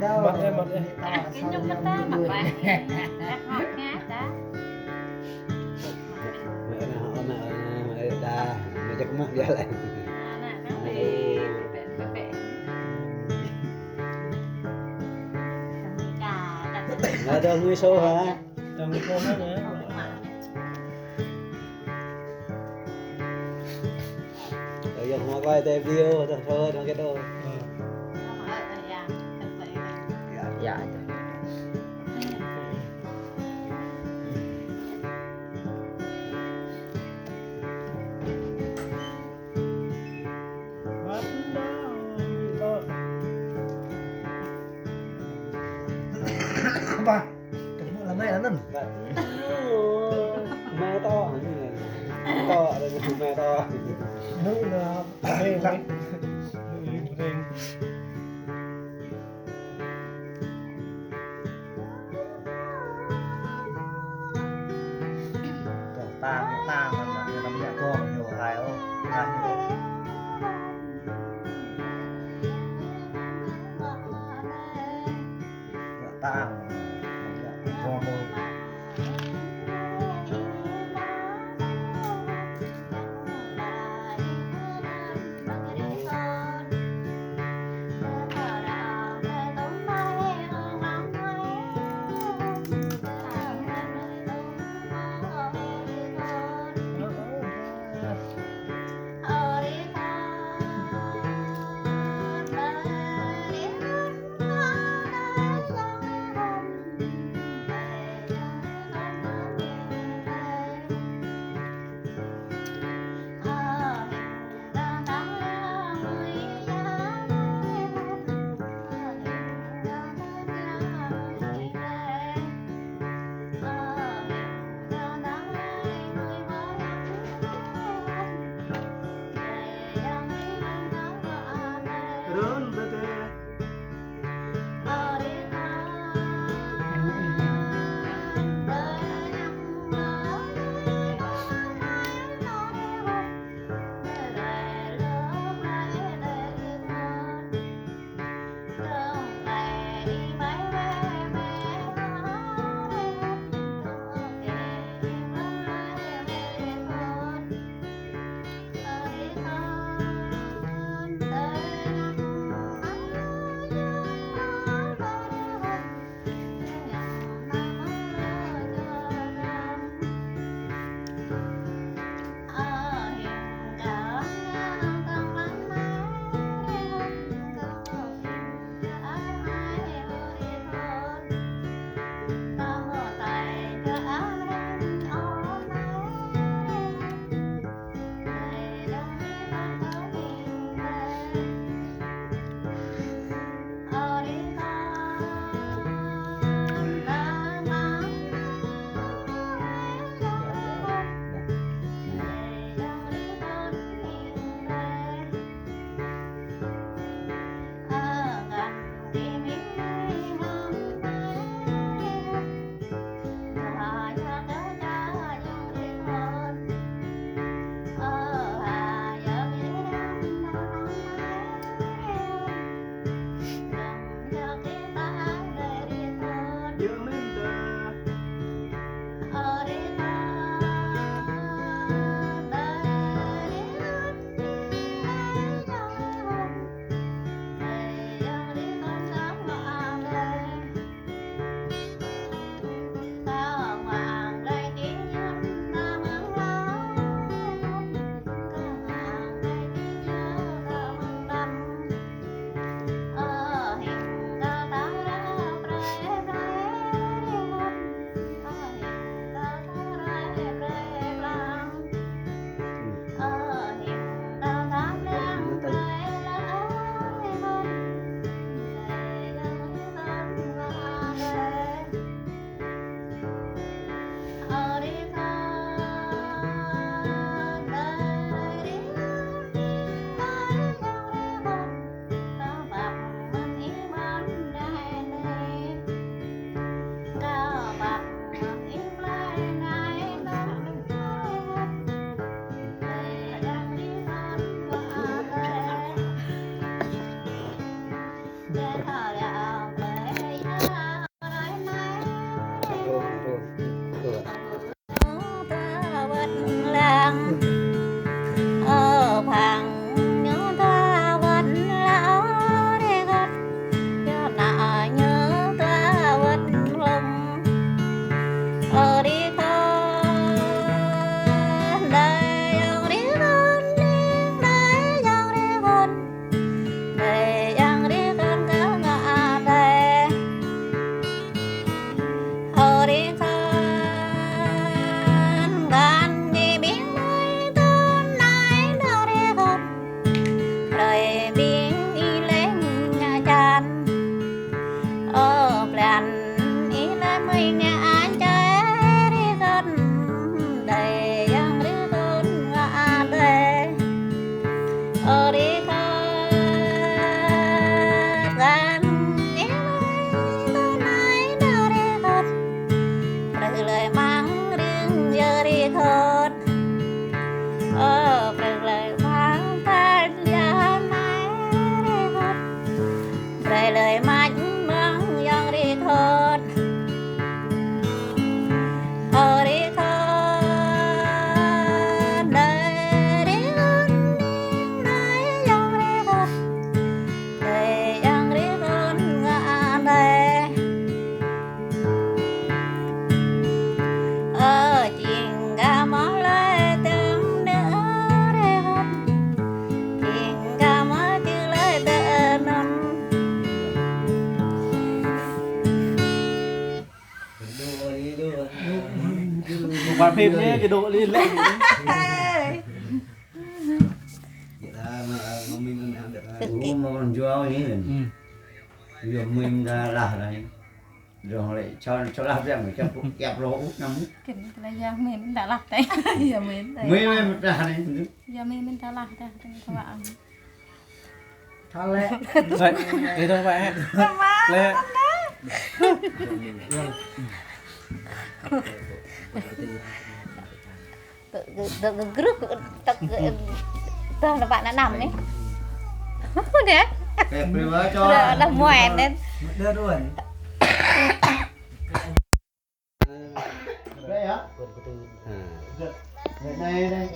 đâu Mặt đây. Cái nhung nó ta mặt vậy. Đặt ngọt ngá ta. Mẹ ta mẹ chắc mắt ra lại. Nè, nó bị bẹ. Là đâu người số hả? Tầm con hết nữa. Rồi giờ mà quay thêm video thôi nó cái đồ. dạ ba cái là mẹ nó nè Mẹ to hả như này? To đây mẹ to. Nữ là mê lắm. ta mà nó mẹ con nhiều hài không hài nhiều ta con đâu rồi biến y lên nhà chan plan y lên mây nhà trái đi gần đầy yang đi gần ngã đầy đi gần gan y lên này đâu đi gần rồi lời mang riêng giờ đi gần rồi lời mang ta giờ này đi gần rồi lời mang mang yang đi gần đi gần đời đi gần này yang đi gần đời yang đi gần ngã đây chuyện ca mó lời tương nữa để hết chuyện ca mó chứ lời tên non một bản phim nhé cái độ lên lên mà còn chưa ấy giờ mình ra là này rồi lại cho làm ra phải cho kẹp lỗ nắm cái này giờ mình đã lặt đấy giờ mình mấy ra này giờ mình đã lặt đấy các bạn Thằng lẹ. vậy thế thôi vậy lẹ tự group là bạn đã nằm đấy đấy kẹp với cho là ngoèn lên Đưa đuổi. đây hả à đây đây